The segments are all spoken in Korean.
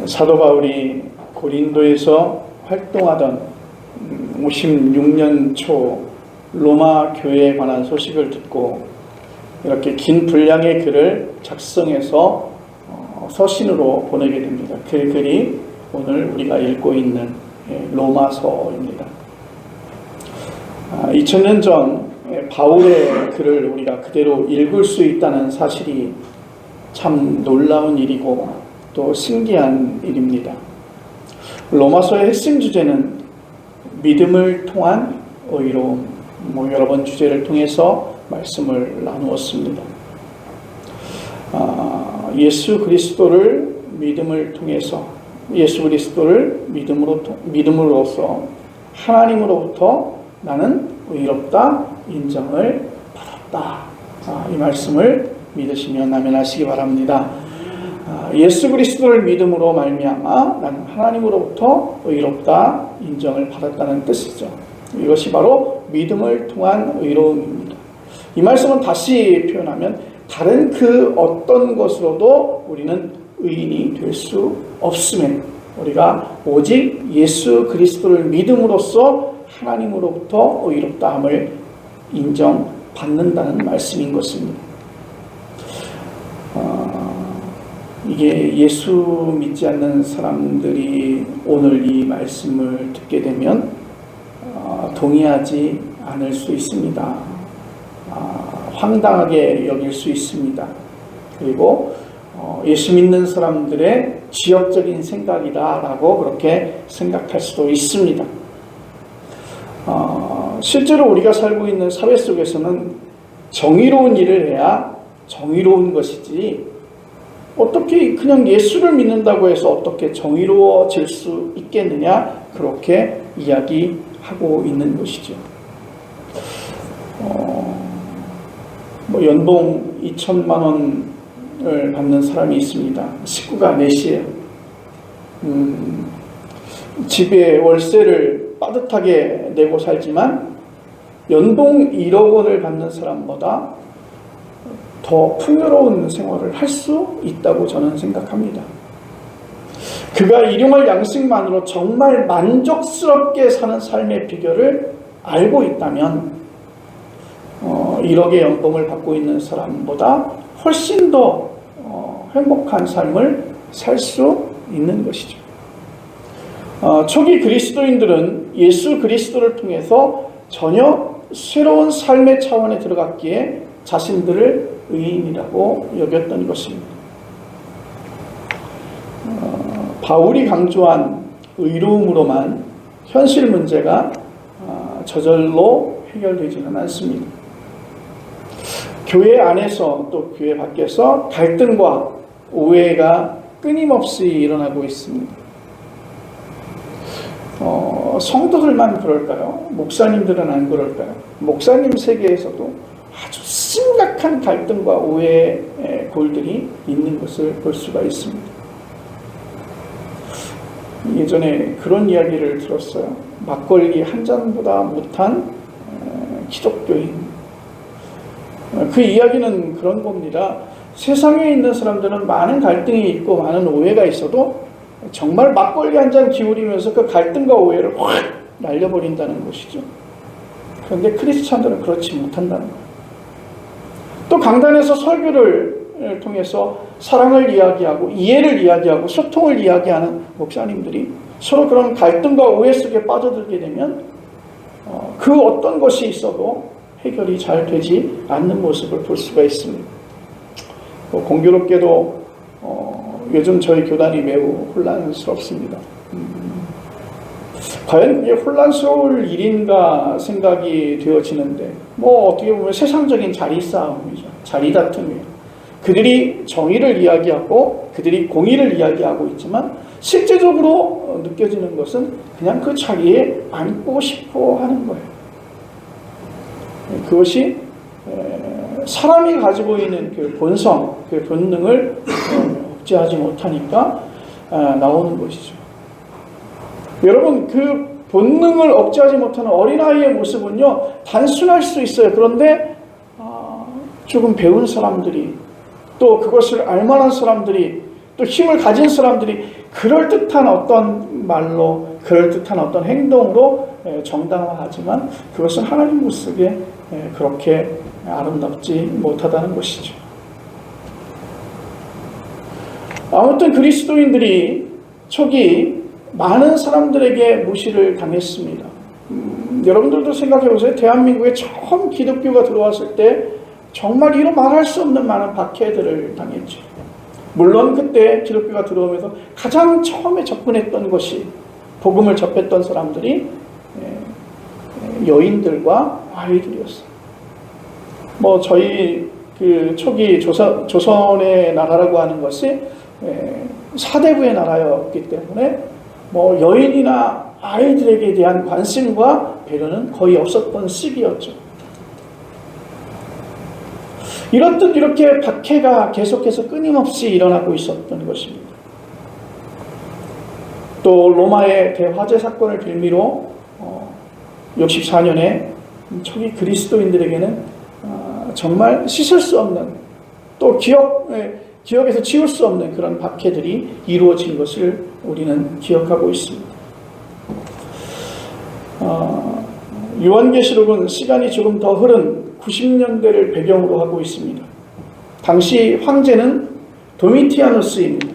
사도 바울이 고린도에서 활동하던 56년 초 로마 교회에 관한 소식을 듣고 이렇게 긴 분량의 글을 작성해서 서신으로 보내게 됩니다. 그 글이 오늘 우리가 읽고 있는 로마서입니다. 2000년 전 바울의 글을 우리가 그대로 읽을 수 있다는 사실이 참 놀라운 일이고 또 신기한 일입니다. 로마서의 핵심 주제는 믿음을 통한 의로움, 여러 번 주제를 통해서 말씀을 나누었습니다. 예수 그리스도를 믿음을 통해서 예수 그리스도를 믿음으로써 하나님으로부터 나는 의롭다 인정을 받았다. 이 말씀을 믿으시면 아멘하시기 바랍니다. 예수 그리스도를 믿음으로 말미암아 나는 하나님으로부터 의롭다 인정을 받았다는 뜻이죠. 이것이 바로 믿음을 통한 의로움입니다. 이 말씀은 다시 표현하면 다른 그 어떤 것으로도 우리는 의인이 될 수 없음에 우리가 오직 예수 그리스도를 믿음으로써 하나님으로부터 의롭다함을 인정받는다는 말씀인 것입니다. 이게 예수 믿지 않는 사람들이 오늘 이 말씀을 듣게 되면 동의하지 않을 수 있습니다. 황당하게 여길 수 있습니다. 그리고 예수 믿는 사람들의 지역적인 생각이다라고 그렇게 생각할 수도 있습니다. 실제로 우리가 살고 있는 사회 속에서는 정의로운 일을 해야 정의로운 것이지 어떻게 그냥 예수를 믿는다고 해서 어떻게 정의로워질 수 있겠느냐 그렇게 이야기하고 있는 것이죠. 연봉 2천만 원을 받는 사람이 있습니다. 식구가 넷이에요. 집에 월세를 빠듯하게 내고 살지만 연봉 1억 원을 받는 사람보다 더 풍요로운 생활을 할 수 있다고 저는 생각합니다. 그가 일용할 양식만으로 정말 만족스럽게 사는 삶의 비결을 알고 있다면 1억의 연봉을 받고 있는 사람보다 훨씬 더 행복한 삶을 살 수 있는 것이죠. 초기 그리스도인들은 예수 그리스도를 통해서 전혀 새로운 삶의 차원에 들어갔기에 자신들을 의인이라고 여겼던 것입니다. 바울이 강조한 의로움으로만 현실 문제가 저절로 해결되지는 않습니다. 교회 안에서 또 교회 밖에서 갈등과 오해가 끊임없이 일어나고 있습니다. 성도들만 그럴까요? 목사님들은 안 그럴까요? 목사님 세계에서도 아주 심각한 갈등과 오해의 골들이 있는 것을 볼 수가 있습니다. 예전에 그런 이야기를 들었어요. 막걸리 한 잔보다 못한 기독교인. 그 이야기는 그런 겁니다. 세상에 있는 사람들은 많은 갈등이 있고 많은 오해가 있어도 정말 막걸리 한 잔 기울이면서 그 갈등과 오해를 확 날려버린다는 것이죠. 그런데 크리스찬들은 그렇지 못한다는 거예요. 또 강단에서 설교를 통해서 사랑을 이야기하고 이해를 이야기하고 소통을 이야기하는 목사님들이 서로 그런 갈등과 오해 속에 빠져들게 되면 그 어떤 것이 있어도 해결이 잘 되지 않는 모습을 볼 수가 있습니다. 공교롭게도 요즘 저희 교단이 매우 혼란스럽습니다. 과연 이게 혼란스러울 일인가 생각이 되어지는데 어떻게 보면 세상적인 자리 싸움이죠. 자리 다툼이에요. 그들이 정의를 이야기하고 그들이 공의를 이야기하고 있지만 실제적으로 느껴지는 것은 그냥 그 자리에 앉고 싶어 하는 거예요. 그것이 사람이 가지고 있는 그 본성, 그 본능을 억제하지 못하니까 나오는 것이죠. 여러분, 그 본능을 억제하지 못하는 어린아이의 모습은요, 단순할 수 있어요. 그런데 조금 배운 사람들이 또 그것을 알만한 사람들이 또 힘을 가진 사람들이 그럴듯한 어떤 말로, 그럴듯한 어떤 행동으로 정당화하지만 그것은 하나님 모습에 그렇게 아름답지 못하다는 것이죠. 아무튼 그리스도인들이 초기 많은 사람들에게 무시를 당했습니다. 여러분들도 생각해 보세요. 대한민국에 처음 기독교가 들어왔을 때 정말 이루 말할 수 없는 많은 박해들을 당했죠. 물론 그때 기독교가 들어오면서 가장 처음에 접근했던 것이, 복음을 접했던 사람들이 여인들과 아이들이었어요. 저희 그 초기 조선의 나라라고 하는 것이 사대부의 나라였기 때문에 여인이나 아이들에게 대한 관심과 배려는 거의 없었던 시기였죠. 이렇듯 이렇게 박해가 계속해서 끊임없이 일어나고 있었던 것입니다. 또 로마의 대화재 사건을 빌미로 64년에 초기 그리스도인들에게는 정말 씻을 수 없는, 또 기억에서 지울 수 없는 그런 박해들이 이루어진 것을 우리는 기억하고 있습니다. 요한계시록은 시간이 조금 더 흐른 90년대를 배경으로 하고 있습니다. 당시 황제는 도미티아누스입니다.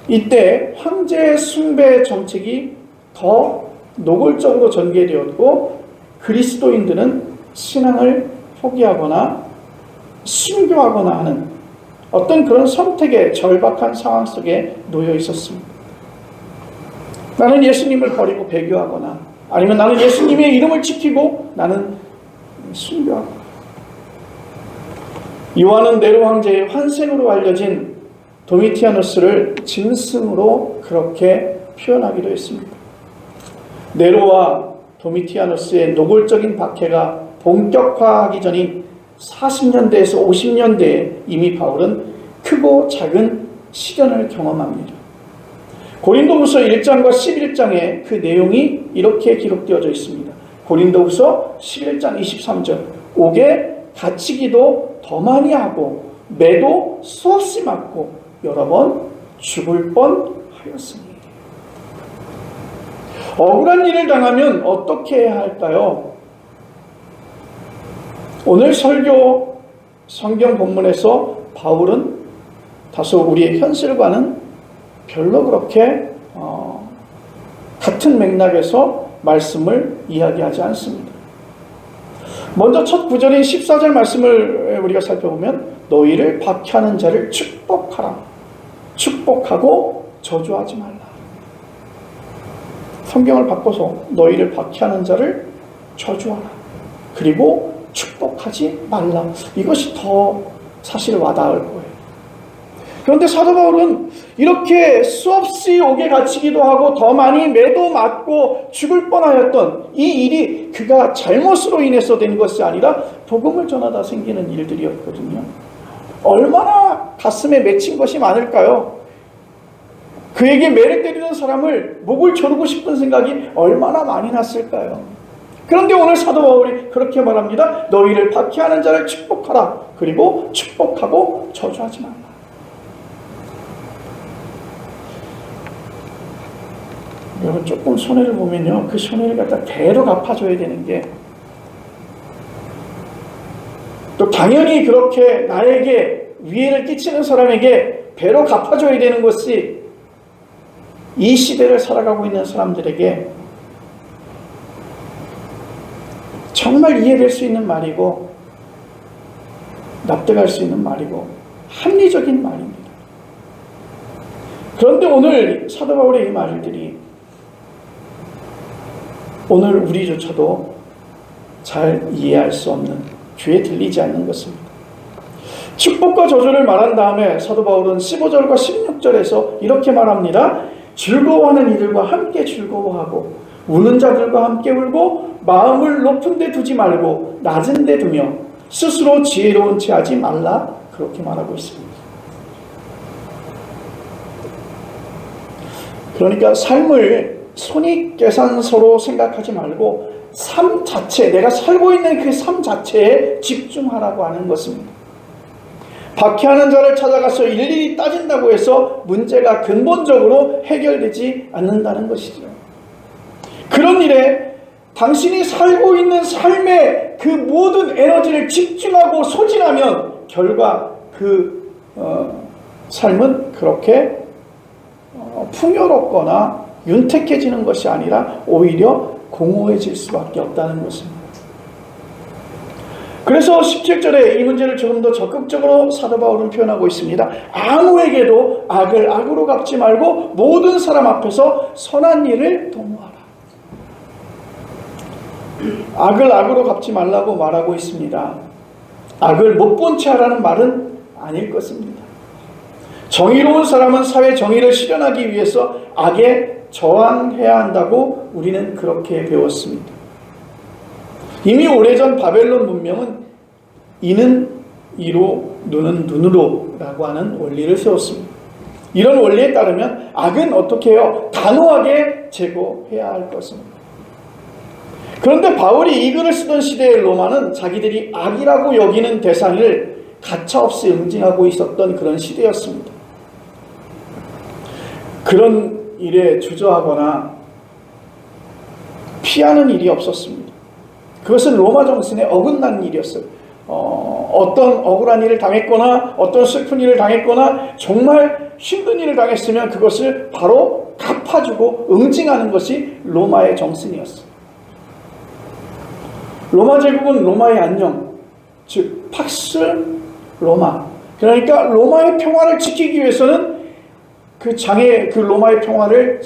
이때 황제의 숭배 정책이 더 노골적으로 전개되었고, 그리스도인들은 신앙을 포기하거나 순교하거나 하는 어떤 그런 선택의 절박한 상황 속에 놓여 있었습니다. 나는 예수님을 버리고 배교하거나, 아니면 나는 예수님의 이름을 지키고 나는 순교하거나. 요한은 네로 황제의 환생으로 알려진 도미티아누스를 짐승으로 그렇게 표현하기도 했습니다. 네로와 도미티아누스의 노골적인 박해가 본격화하기 전인 40년대에서 50년대에 이미 바울은 크고 작은 시련을 경험합니다. 고린도후서 1장과 11장에 그 내용이 이렇게 기록되어져 있습니다. 고린도후서 11장 23절, 옥에 갇히기도 더 많이 하고 매도 수없이 맞고 여러 번 죽을 뻔하였으니. 억울한 일을 당하면 어떻게 해야 할까요? 오늘 설교 성경 본문에서 바울은 다소 우리의 현실과는 별로 그렇게 같은 맥락에서 말씀을 이야기하지 않습니다. 먼저 첫 구절인 14절 말씀을 우리가 살펴보면 너희를 박해하는 자를 축복하라. 축복하고 저주하지 말라. 성경을 바꿔서 너희를 박해하는 자를 저주하라. 그리고 축복하지 말라. 이것이 더 사실 와닿을 거예요. 그런데 사도 바울은 이렇게 수없이 옥에 갇히기도 하고 더 많이 매도 맞고 죽을 뻔하였던 이 일이 그가 잘못으로 인해서 된 것이 아니라 복음을 전하다 생기는 일들이었거든요. 얼마나 가슴에 맺힌 것이 많을까요? 그에게 매를 때리는 사람을 목을 조르고 싶은 생각이 얼마나 많이 났을까요? 그런데 오늘 사도 바울이 그렇게 말합니다. 너희를 박해하는 자를 축복하라. 그리고 축복하고 저주하지 말라. 여러분 조금 손해를 보면요, 그 손해를 갖다 배로 갚아줘야 되는 게, 또 당연히 그렇게 나에게 위해를 끼치는 사람에게 배로 갚아줘야 되는 것이 이 시대를 살아가고 있는 사람들에게 정말 이해될 수 있는 말이고 납득할 수 있는 말이고 합리적인 말입니다. 그런데 오늘 사도 바울의 이 말들이 오늘 우리조차도 잘 이해할 수 없는, 귀에 들리지 않는 것입니다. 축복과 저주를 말한 다음에 사도 바울은 15절과 16절에서 이렇게 말합니다. 즐거워하는 이들과 함께 즐거워하고 우는 자들과 함께 울고 마음을 높은 데 두지 말고 낮은 데 두며 스스로 지혜로운 채 하지 말라. 그렇게 말하고 있습니다. 그러니까 삶을 손익계산서로 생각하지 말고 삶 자체, 내가 살고 있는 그 삶 자체에 집중하라고 하는 것입니다. 박해하는 자를 찾아가서 일일이 따진다고 해서 문제가 근본적으로 해결되지 않는다는 것이죠. 그런 일에 당신이 살고 있는 삶의 그 모든 에너지를 집중하고 소진하면 결과 그 삶은 그렇게 풍요롭거나 윤택해지는 것이 아니라 오히려 공허해질 수밖에 없다는 것입니다. 그래서 17절에 이 문제를 조금 더 적극적으로 사도 바울은 표현하고 있습니다. 아무에게도 악을 악으로 갚지 말고 모든 사람 앞에서 선한 일을 도모하라. 악을 악으로 갚지 말라고 말하고 있습니다. 악을 못 본 채 하라는 말은 아닐 것입니다. 정의로운 사람은 사회 정의를 실현하기 위해서 악에 저항해야 한다고 우리는 그렇게 배웠습니다. 이미 오래전 바벨론 문명은 이는 이로 눈은 눈으로 라고 하는 원리를 세웠습니다. 이런 원리에 따르면 악은 어떻게 해요? 단호하게 제거해야 할 것입니다. 그런데 바울이 이 글을 쓰던 시대의 로마는 자기들이 악이라고 여기는 대상을 가차없이 응징하고 있었던 그런 시대였습니다. 그런 일에 주저하거나 피하는 일이 없었습니다. 그것은 로마 정신에 어긋난 일이었어요. 어떤 억울한 일을 당했거나 어떤 슬픈 일을 당했거나 정말 힘든 일을 당했으면 그것을 바로 갚아주고 응징하는 것이 로마의 정신이었어요. 로마 제국은 로마의 안녕, 즉 팍스 로마. 그러니까 로마의 평화를 지키기 위해서는 그 로마의 평화를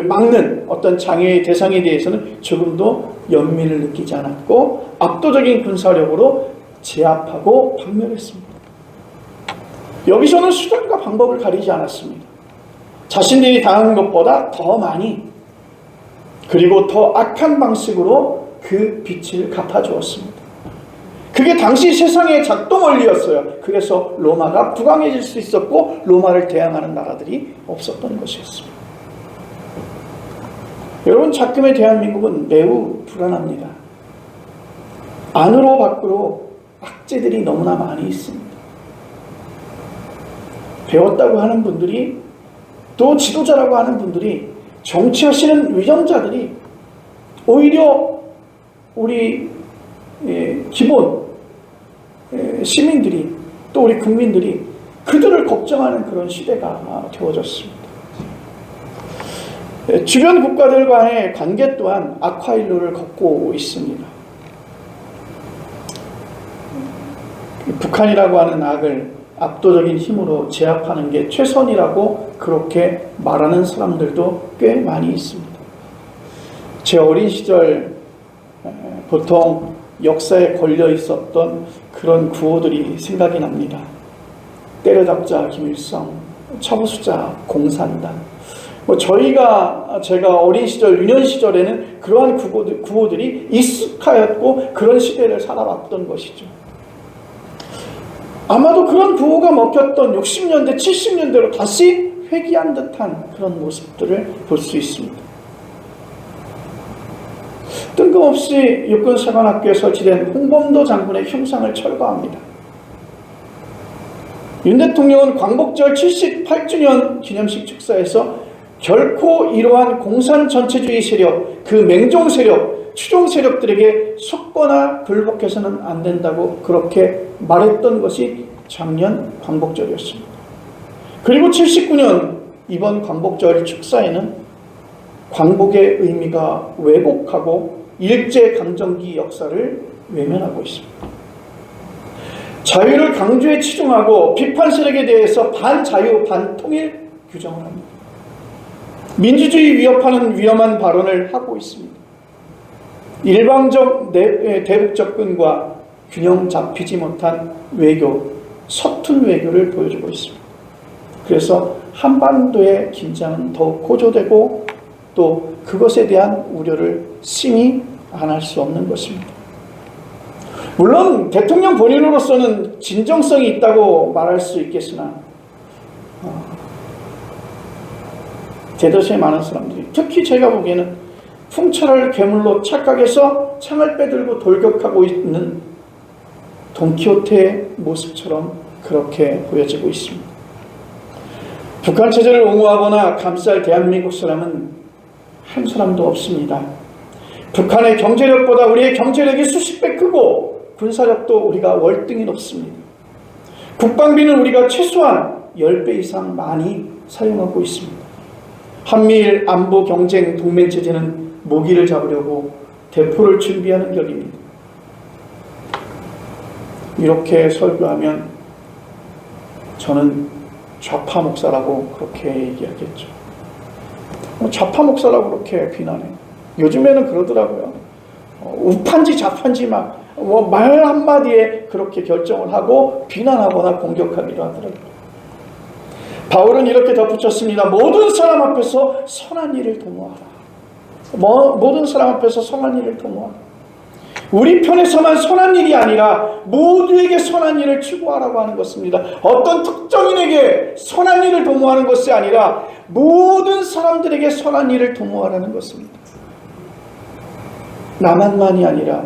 막는 어떤 장애의 대상에 대해서는 조금도 연민을 느끼지 않았고 압도적인 군사력으로 제압하고 박멸했습니다. 여기서는 수단과 방법을 가리지 않았습니다. 자신들이 당한 것보다 더 많이 그리고 더 악한 방식으로 그 빚을 갚아주었습니다. 그게 당시 세상의 작동 원리였어요. 그래서 로마가 부강해질 수 있었고 로마를 대항하는 나라들이 없었던 것이었습니다. 여러분, 작금의 대한민국은 매우 불안합니다. 안으로 밖으로 악재들이 너무나 많이 있습니다. 배웠다고 하는 분들이 또 지도자라고 하는 분들이 정치하시는 위정자들이 오히려 우리 기본 시민들이 또 우리 국민들이 그들을 걱정하는 그런 시대가 되어졌습니다. 주변 국가들과의 관계 또한 악화일로를 걷고 있습니다. 북한이라고 하는 악을 압도적인 힘으로 제압하는 게 최선이라고 그렇게 말하는 사람들도 꽤 많이 있습니다. 제 어린 시절 보통 역사에 걸려 있었던 그런 구호들이 생각이 납니다. 때려잡자 김일성, 처부수자 공산당. 제가 어린 시절, 유년 시절에는 그러한 구호들이 익숙하였고 그런 시대를 살아왔던 것이죠. 아마도 그런 구호가 먹혔던 60년대, 70년대로 다시 회귀한 듯한 그런 모습들을 볼 수 있습니다. 뜬금없이 육군사관학교에 설치된 홍범도 장군의 흉상을 철거합니다. 윤 대통령은 광복절 78주년 기념식 축사에서 결코 이러한 공산 전체주의 세력, 그 맹종 세력, 추종 세력들에게 속거나 굴복해서는 안 된다고 그렇게 말했던 것이 작년 광복절이었습니다. 그리고 79년 이번 광복절 축사에는 광복의 의미가 왜곡하고 일제강점기 역사를 외면하고 있습니다. 자유를 강조에 치중하고 비판 세력에 대해서 반자유, 반통일 규정을 합니다. 민주주의 위협하는 위험한 발언을 하고 있습니다. 일방적 대북 접근과 균형 잡히지 못한 외교, 서툰 외교를 보여주고 있습니다. 그래서 한반도의 긴장은 더욱 고조되고 또 그것에 대한 우려를 심히 안 할 수 없는 것입니다. 물론 대통령 본인으로서는 진정성이 있다고 말할 수 있겠으나 대다수의 많은 사람들이, 특히 제가 보기에는 풍차를 괴물로 착각해서 창을 빼들고 돌격하고 있는 돈키호테의 모습처럼 그렇게 보여지고 있습니다. 북한 체제를 옹호하거나 감쌀 대한민국 사람은 한 사람도 없습니다. 북한의 경제력보다 우리의 경제력이 수십 배 크고 군사력도 우리가 월등히 높습니다. 국방비는 우리가 최소한 10배 이상 많이 사용하고 있습니다. 한미일 안보 경쟁 동맹 체제는 모기를 잡으려고 대포를 준비하는 격입니다. 이렇게 설교하면 저는 좌파 목사라고 그렇게 얘기하겠죠. 좌파 목사라고 그렇게 비난해요. 요즘에는 그러더라고요. 우판지 좌판지 말 한마디에 그렇게 결정을 하고 비난하거나 공격하기도 하더라고요. 바울은 이렇게 덧붙였습니다. 모든 사람 앞에서 선한 일을 도모하라. 모든 사람 앞에서 선한 일을 도모하라. 우리 편에서만 선한 일이 아니라 모두에게 선한 일을 추구하라고 하는 것입니다. 어떤 특정인에게 선한 일을 도모하는 것이 아니라 모든 사람들에게 선한 일을 도모하라는 것입니다. 남한만이 아니라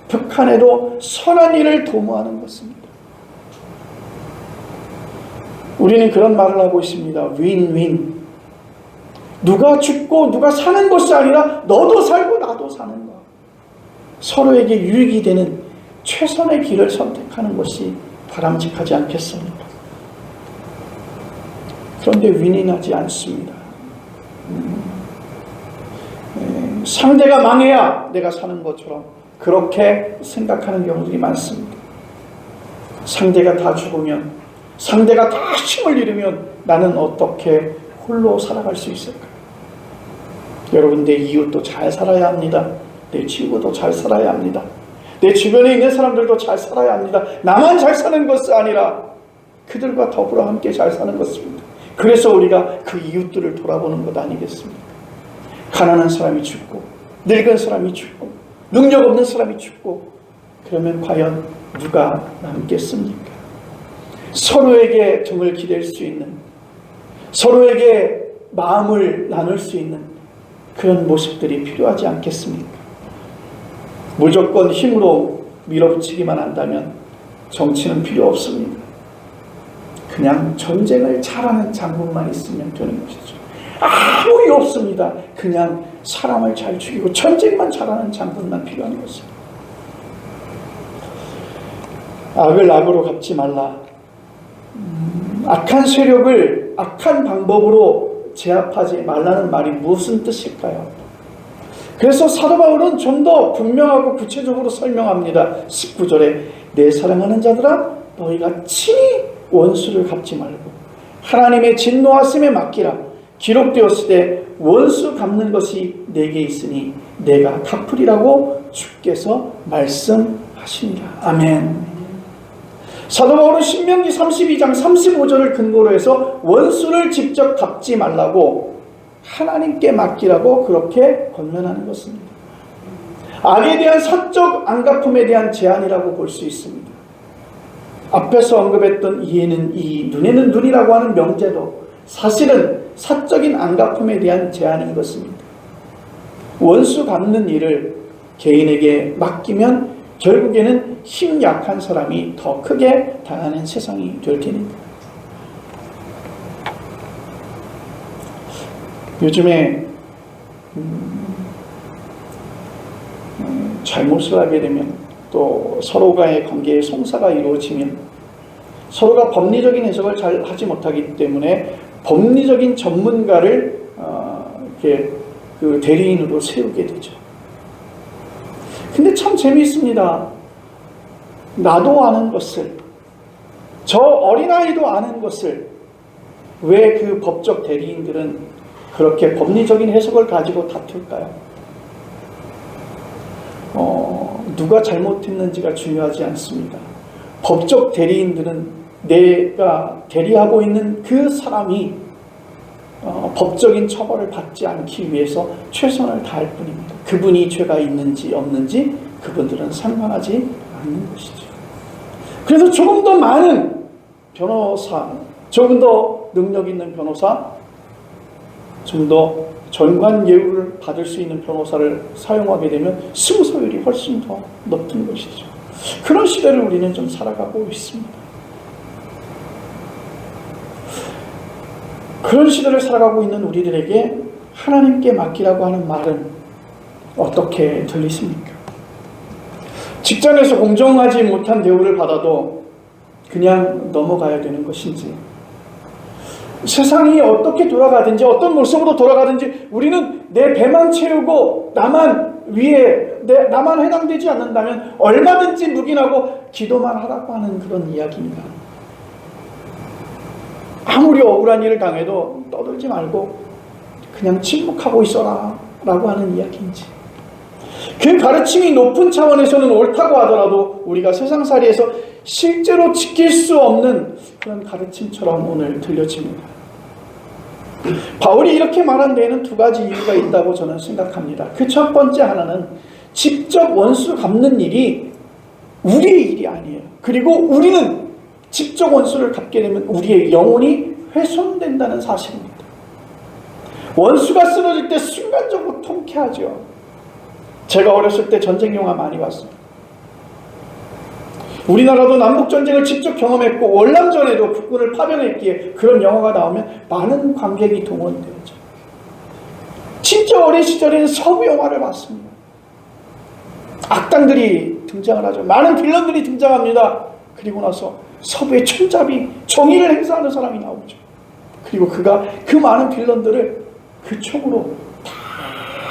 북한에도 선한 일을 도모하는 것입니다. 우리는 그런 말을 하고 있습니다. 윈윈. 누가 죽고 누가 사는 것이 아니라 너도 살고 나도 사는 것. 서로에게 유익이 되는 최선의 길을 선택하는 것이 바람직하지 않겠습니까? 그런데 윈윈하지 않습니다. 상대가 망해야 내가 사는 것처럼 그렇게 생각하는 경우들이 많습니다. 상대가 다 죽으면, 상대가 다 힘을 잃으면 나는 어떻게 홀로 살아갈 수 있을까요? 여러분, 내 이웃도 잘 살아야 합니다. 내 친구도 잘 살아야 합니다. 내 주변에 있는 사람들도 잘 살아야 합니다. 나만 잘 사는 것이 아니라 그들과 더불어 함께 잘 사는 것입니다. 그래서 우리가 그 이웃들을 돌아보는 것 아니겠습니까? 가난한 사람이 죽고 늙은 사람이 죽고 능력 없는 사람이 죽고 그러면 과연 누가 남겠습니까? 서로에게 등을 기댈 수 있는, 서로에게 마음을 나눌 수 있는 그런 모습들이 필요하지 않겠습니까? 무조건 힘으로 밀어붙이기만 한다면 정치는 필요 없습니다. 그냥 전쟁을 잘하는 장군만 있으면 되는 것이죠. 아무 일 없습니다. 그냥 사람을 잘 죽이고 전쟁만 잘하는 장군만 필요한 것입니다. 악을 악으로 갚지 말라. 악한 세력을 악한 방법으로 제압하지 말라는 말이 무슨 뜻일까요? 그래서 사도 바울은 좀 더 분명하고 구체적으로 설명합니다. 19절에 내 사랑하는 자들아 너희가 친히 원수를 갚지 말고 하나님의 진노하심에 맡기라. 기록되었으되 원수 갚는 것이 내게 있으니 내가 갚으리라고 주께서 말씀하시니라. 아멘. 사도 바울은 신명기 32장 35절을 근거로 해서 원수를 직접 갚지 말라고 하나님께 맡기라고 그렇게 권면하는 것입니다. 악에 대한 사적 안갚음에 대한 제한이라고 볼 수 있습니다. 앞에서 언급했던 이에는 이, 눈에는 눈이라고 하는 명제도 사실은 사적인 안갚음에 대한 제한인 것입니다. 원수 갚는 일을 개인에게 맡기면 결국에는 힘 약한 사람이 더 크게 당하는 세상이 될 테니까. 요즘에 잘못을 하게 되면 또 서로가의 관계에 송사가 이루어지면 서로가 법리적인 해석을 잘 하지 못하기 때문에 법리적인 전문가를 이렇게 그 대리인으로 세우게 되죠. 근데 참 재미있습니다. 나도 아는 것을, 저 어린아이도 아는 것을 왜 그 법적 대리인들은 그렇게 법리적인 해석을 가지고 다툴까요? 누가 잘못했는지가 중요하지 않습니다. 법적 대리인들은 내가 대리하고 있는 그 사람이 법적인 처벌을 받지 않기 위해서 최선을 다할 뿐입니다. 그분이 죄가 있는지 없는지 그분들은 상관하지 않는 것이죠. 그래서 조금 더 많은 변호사, 조금 더 능력 있는 변호사, 좀 더 전관 예우를 받을 수 있는 변호사를 사용하게 되면 승소율이 훨씬 더 높은 것이죠. 그런 시대를 우리는 좀 살아가고 있습니다. 그런 시대를 살아가고 있는 우리들에게 하나님께 맡기라고 하는 말은 어떻게 들리십니까? 직장에서 공정하지 못한 대우를 받아도 그냥 넘어가야 되는 것인지, 세상이 어떻게 돌아가든지 어떤 모습으로 돌아가든지 우리는 내 배만 채우고 나만 해당되지 않는다면 얼마든지 묵인하고 기도만 하라고 하는 그런 이야기입니다. 아무리 억울한 일을 당해도 떠들지 말고 그냥 침묵하고 있어라 라고 하는 이야기인지, 그 가르침이 높은 차원에서는 옳다고 하더라도 우리가 세상살이에서 실제로 지킬 수 없는 그런 가르침처럼 오늘 들려집니다. 바울이 이렇게 말한 데에는 두 가지 이유가 있다고 저는 생각합니다. 그 첫 번째 하나는 직접 원수 갚는 일이 우리의 일이 아니에요. 그리고 우리는 직접 원수를 갚게 되면 우리의 영혼이 훼손된다는 사실입니다. 원수가 쓰러질 때 순간적으로 통쾌하죠. 제가 어렸을 때 전쟁 영화 많이 봤어요. 우리나라도 남북전쟁을 직접 경험했고 월남전에도 국군을 파병했기에 그런 영화가 나오면 많은 관객이 동원되었죠. 진짜 어린 시절에는 서부 영화를 봤습니다. 악당들이 등장을 하죠. 많은 빌런들이 등장합니다. 그리고 나서 서부의 총잡이, 정의를 행사하는 사람이 나오죠. 그리고 그가 그 많은 빌런들을 그 총으로 다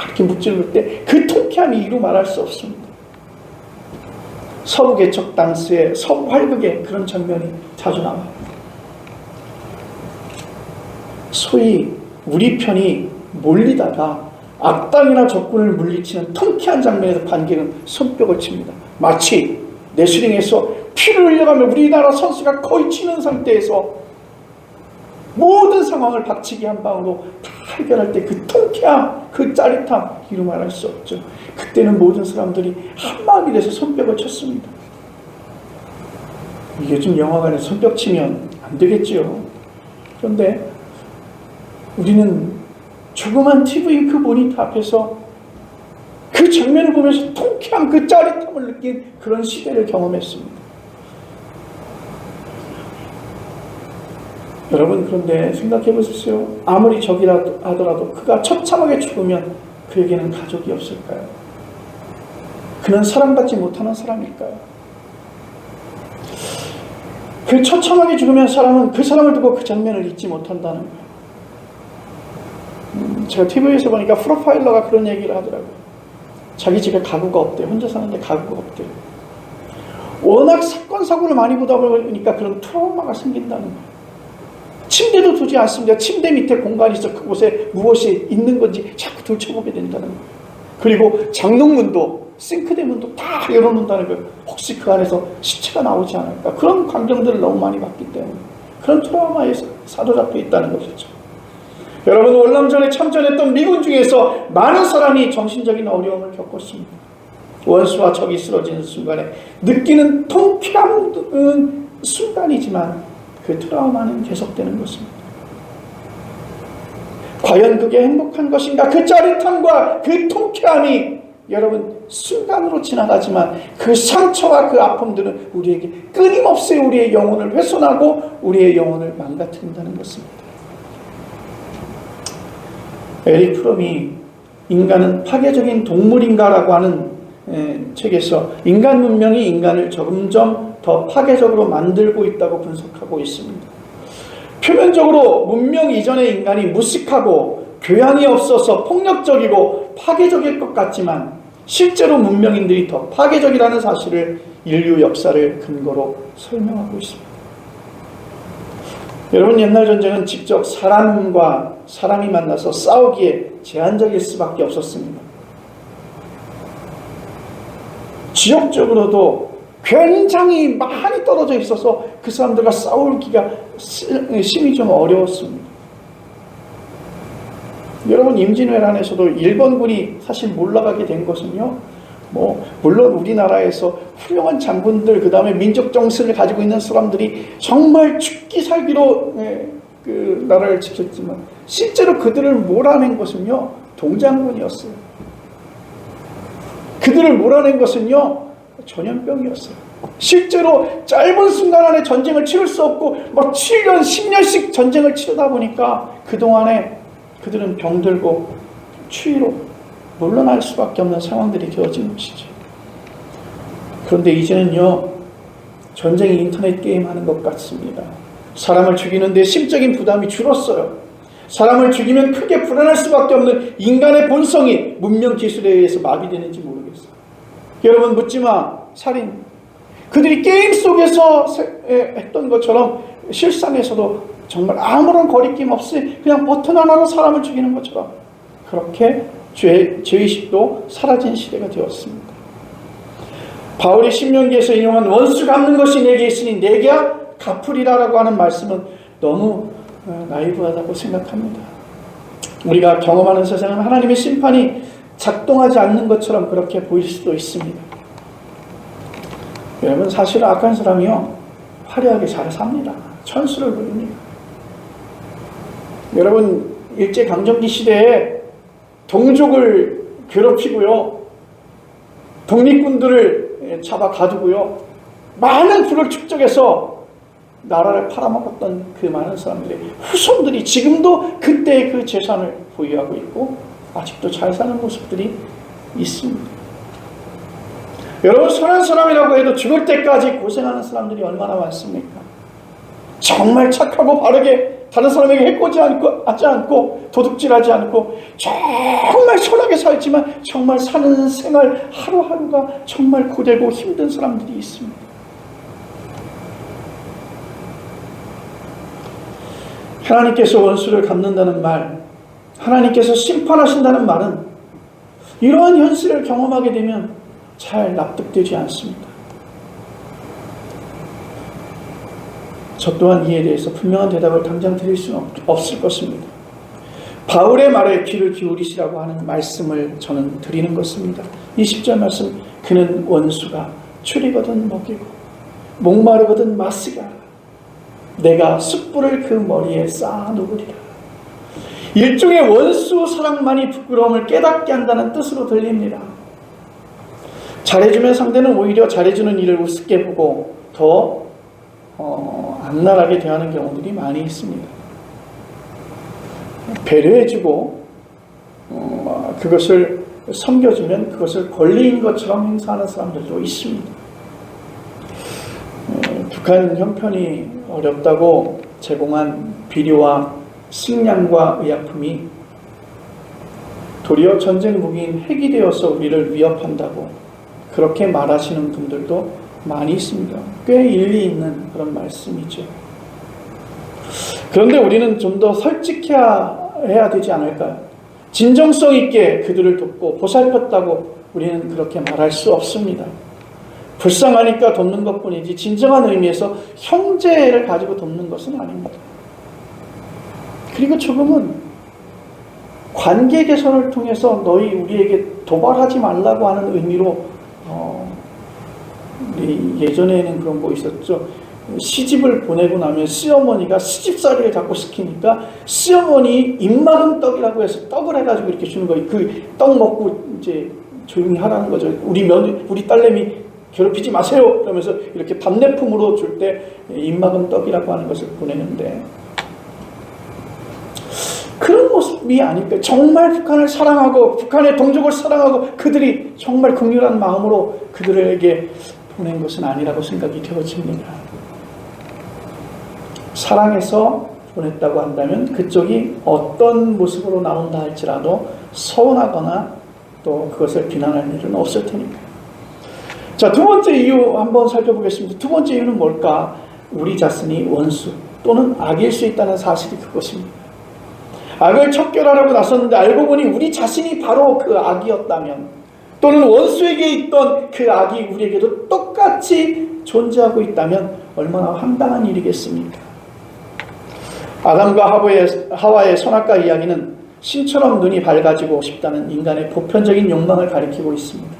이렇게 무찌를 때 그 통쾌함이 이루 말할 수 없습니다. 서부 개척 당시에 서부 활극에 그런 장면이 자주 나와요. 소위 우리 편이 몰리다가 악당이나 적군을 물리치는 통쾌한 장면에서 관객은 손뼉을 칩니다. 마치 레슬링에서 피를 흘려가며 우리나라 선수가 거의 치는 상태에서 모든 상황을 박치기 한 방으로 다 해결할 때 그 통쾌함, 그 짜릿함 이루 말할 수 없죠. 그때는 모든 사람들이 한마음이 돼서 손뼉을 쳤습니다. 요즘 영화관에 손뼉 치면 안 되겠지요. 그런데 우리는 조그만 TV 그 모니터 앞에서 그 장면을 보면서 통쾌함, 그 짜릿함을 느낀 그런 시대를 경험했습니다. 여러분, 그런데 생각해 보십시오. 아무리 적이라도 하더라도 그가 처참하게 죽으면 그에게는 가족이 없을까요? 그는 사랑받지 못하는 사람일까요? 그 처참하게 죽으면 사람은 그 사람을 두고 그 장면을 잊지 못한다는 거예요. 제가 TV에서 보니까 프로파일러가 그런 얘기를 하더라고요. 자기 집에 가구가 없대요. 혼자 사는데 가구가 없대요. 워낙 사건 사고를 많이 보다 보니까 그런 트라우마가 생긴다는 거예요. 침대도 두지 않습니다. 침대 밑에 공간이 있어 그곳에 무엇이 있는 건지 자꾸 들춰보게 된다는 거예요. 그리고 장롱문도 싱크대 문도 다 열어놓는다는 거예요. 혹시 그 안에서 시체가 나오지 않을까. 그런 광경들을 너무 많이 봤기 때문에 그런 트라우마에 사로잡혀 있다는 것이죠. 여러분, 월남전에 참전했던 미군 중에서 많은 사람이 정신적인 어려움을 겪었습니다. 원수와 적이 쓰러지는 순간에 느끼는 통쾌함은 순간이지만 그 트라우마는 계속되는 것입니다. 과연 그게 행복한 것인가? 그 짜릿함과 그 통쾌함이 여러분 순간으로 지나가지만 그 상처와 그 아픔들은 우리에게 끊임없이 우리의 영혼을 훼손하고 우리의 영혼을 망가뜨린다는 것입니다. 에릭 프롬이 인간은 파괴적인 동물인가라고 하는 책에서 인간 문명이 인간을 점점 더 파괴적으로 만들고 있다고 분석하고 있습니다. 표면적으로 문명 이전의 인간이 무식하고 교양이 없어서 폭력적이고 파괴적일 것 같지만 실제로 문명인들이 더 파괴적이라는 사실을 인류 역사를 근거로 설명하고 있습니다. 여러분, 옛날 전쟁은 직접 사람과 사람이 만나서 싸우기에 제한적일 수밖에 없었습니다. 지역적으로도 굉장히 많이 떨어져 있어서 그 사람들과 싸우기가 심히 좀 어려웠습니다. 여러분, 임진왜란에서도 일본군이 사실 몰락하게 된 것은요, 물론 우리나라에서 훌륭한 장군들, 그 다음에 민족 정신을 가지고 있는 사람들이 정말 죽기 살기로 그 나라를 지켰지만 실제로 그들을 몰아낸 것은요 동장군이었어요. 그들을 몰아낸 것은요 전염병이었어요. 실제로 짧은 순간 안에 전쟁을 치를 수 없고 막 7년, 10년씩 전쟁을 치르다 보니까 그동안에 그들은 병들고 추위로 물러날 수밖에 없는 상황들이 되어진 것이죠. 그런데 이제는요, 전쟁이 인터넷 게임 하는 것 같습니다. 사람을 죽이는데 심적인 부담이 줄었어요. 사람을 죽이면 크게 불안할 수밖에 없는 인간의 본성이 문명 기술에 의해서 마비되는지 모르겠어요. 여러분 묻지마, 살인. 그들이 게임 속에서 했던 것처럼 실상에서도 정말 아무런 거리낌 없이 그냥 버튼 하나로 사람을 죽이는 것처럼 그렇게 죄의식도 사라진 시대가 되었습니다. 바울이 신명기에서 인용한 원수 갚는 것이 내게 있으니 내게 갚으리라라고 하는 말씀은 너무 나이브하다고 생각합니다. 우리가 경험하는 세상은 하나님의 심판이 작동하지 않는 것처럼 그렇게 보일 수도 있습니다. 여러분, 사실 악한 사람이요, 화려하게 잘 삽니다. 천수를 부립니다. 여러분, 일제강점기 시대에 동족을 괴롭히고요, 독립군들을 잡아 가두고요, 많은 부를 축적해서 나라를 팔아먹었던 그 많은 사람들의 후손들이 지금도 그때의 그 재산을 보유하고 있고 아직도 잘 사는 모습들이 있습니다. 여러분, 선한 사람이라고 해도 죽을 때까지 고생하는 사람들이 얼마나 많습니까? 정말 착하고 바르게 다른 사람에게 해코지하지 않고 도둑질하지 않고 정말 선하게 살지만 정말 사는 생활 하루하루가 정말 고되고 힘든 사람들이 있습니다. 하나님께서 원수를 갚는다는 말, 하나님께서 심판하신다는 말은 이러한 현실을 경험하게 되면 잘 납득되지 않습니다. 저 또한 이에 대해서 분명한 대답을 당장 드릴 수는 없을 것입니다. 바울의 말에 귀를 기울이시라고 하는 말씀을 저는 드리는 것입니다. 20절 말씀, 그는 원수가 추리거든 먹이고 목마르거든 마시게 하라. 내가 숯불을 그 머리에 쌓아 놓으리라. 일종의 원수 사랑만이 부끄러움을 깨닫게 한다는 뜻으로 들립니다. 잘해주면 상대는 오히려 잘해주는 일을 우습게 보고 더 악랄하게 대하는 경우들이 많이 있습니다. 배려해주고 그것을 섬겨주면 그것을 권리인 것처럼 행사하는 사람들도 있습니다. 북한 형편이 어렵다고 제공한 비료와 식량과 의약품이 도리어 전쟁 무기인 핵이 되어서 우리를 위협한다고 그렇게 말하시는 분들도 많이 있습니다. 꽤 일리 있는 그런 말씀이죠. 그런데 우리는 좀 더 솔직해야 되지 않을까요? 진정성 있게 그들을 돕고 보살폈다고 우리는 그렇게 말할 수 없습니다. 불쌍하니까 돕는 것뿐이지 진정한 의미에서 형제를 가지고 돕는 것은 아닙니다. 그리고 조금은 관계 개선을 통해서 너희 우리에게 도발하지 말라고 하는 의미로 우리 예전에는 그런 거 있었죠. 시집을 보내고 나면 시어머니가 시집살이를 자꾸 시키니까 시어머니 입막은 떡이라고 해서 떡을 해가지고 이렇게 주는 거예요. 그 떡 먹고 이제 조용히 하라는 거죠. 우리 딸내미 괴롭히지 마세요. 그러면서 이렇게 답례품으로 줄 때 입막은 떡이라고 하는 것을 보내는데 그런 모습이 아닐까. 정말 북한을 사랑하고 북한의 동족을 사랑하고 그들이 정말 긍휼한 마음으로 그들에게 보낸 것은 아니라고 생각이 되어집니다. 사랑해서 보냈다고 한다면 그쪽이 어떤 모습으로 나온다 할지라도 서운하거나 또 그것을 비난할 일은 없을 테니까요. 자, 두 번째 이유 한번 살펴보겠습니다. 두 번째 이유는 뭘까? 우리 자신이 원수 또는 악일 수 있다는 사실이 그것입니다. 악을 척결하려고 나섰는데 알고 보니 우리 자신이 바로 그 악이었다면, 또는 원수에게 있던 그 악이 우리에게도 똑같이 존재하고 있다면 얼마나 황당한 일이겠습니까? 아담과 하와의 선악과 이야기는 신처럼 눈이 밝아지고 싶다는 인간의 보편적인 욕망을 가리키고 있습니다.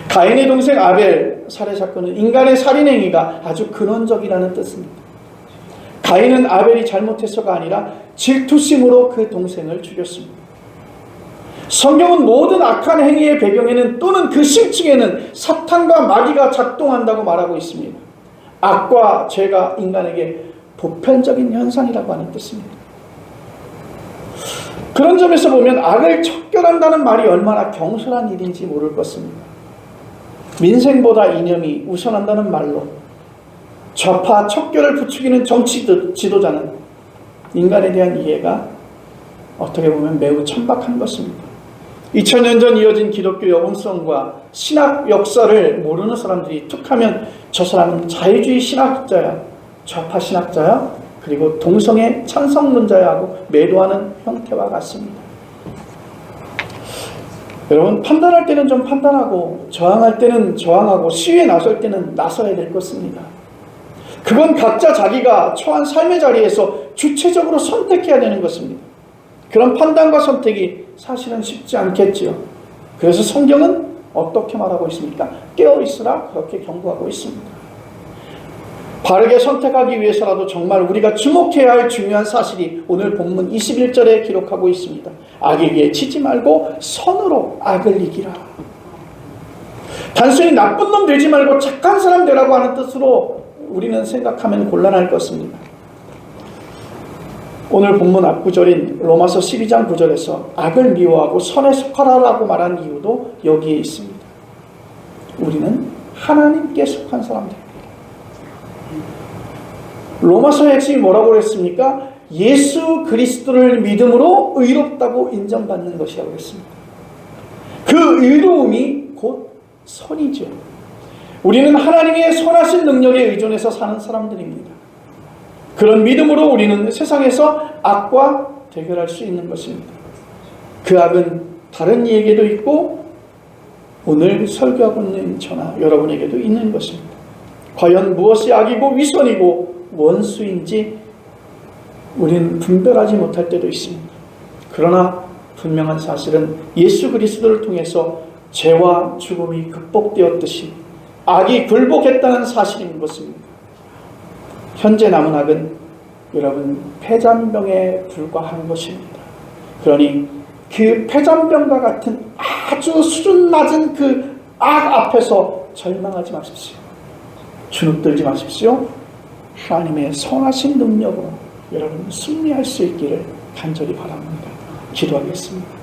가인의 동생 아벨 살해 사건은 인간의 살인행위가 아주 근원적이라는 뜻입니다. 가인은 아벨이 잘못해서가 아니라 질투심으로 그 동생을 죽였습니다. 성경은 모든 악한 행위의 배경에는 또는 그 심층에는 사탄과 마귀가 작동한다고 말하고 있습니다. 악과 죄가 인간에게 보편적인 현상이라고 하는 뜻입니다. 그런 점에서 보면 악을 척결한다는 말이 얼마나 경솔한 일인지 모를 것입니다. 민생보다 이념이 우선한다는 말로 좌파 척결을 부추기는 정치 지도자는 인간에 대한 이해가 어떻게 보면 매우 천박한 것입니다. 2000년 전 이어진 기독교 영성과 신학 역사를 모르는 사람들이 툭하면 저 사람은 자유주의 신학자야, 좌파 신학자야, 그리고 동성애 찬성론자야 하고 매도하는 형태와 같습니다. 여러분, 판단할 때는 좀 판단하고 저항할 때는 저항하고 시위에 나설 때는 나서야 될 것입니다. 그건 각자 자기가 처한 삶의 자리에서 주체적으로 선택해야 되는 것입니다. 그런 판단과 선택이 사실은 쉽지 않겠지요. 그래서 성경은 어떻게 말하고 있습니까? 깨어있으라 그렇게 경고하고 있습니다. 바르게 선택하기 위해서라도 정말 우리가 주목해야 할 중요한 사실이 오늘 본문 21절에 기록하고 있습니다. 악에게 치지 말고 선으로 악을 이기라. 단순히 나쁜 놈 되지 말고 착한 사람 되라고 하는 뜻으로 우리는 생각하면 곤란할 것입니다. 오늘 본문 앞구절인 로마서 12장 9절에서 악을 미워하고 선에 속하라라고 말한 이유도 여기에 있습니다. 우리는 하나님께 속한 사람들입니다. 로마서의 핵심이 뭐라고 그랬습니까? 예수 그리스도를 믿음으로 의롭다고 인정받는 것이라고 했습니다. 그 의로움이 곧 선이죠. 우리는 하나님의 선하신 능력에 의존해서 사는 사람들입니다. 그런 믿음으로 우리는 세상에서 악과 대결할 수 있는 것입니다. 그 악은 다른 이에게도 있고 오늘 설교하고 있는 저나 여러분에게도 있는 것입니다. 과연 무엇이 악이고 위선이고 원수인지 우리는 분별하지 못할 때도 있습니다. 그러나 분명한 사실은 예수 그리스도를 통해서 죄와 죽음이 극복되었듯이 악이 굴복했다는 사실인 것입니다. 현재 남은 악은 여러분 폐잔병에 불과한 것입니다. 그러니 그 폐잔병과 같은 아주 수준 낮은 그 악 앞에서 절망하지 마십시오. 주눅들지 마십시오. 하나님의 선하신 능력으로 여러분 승리할 수 있기를 간절히 바랍니다. 기도하겠습니다.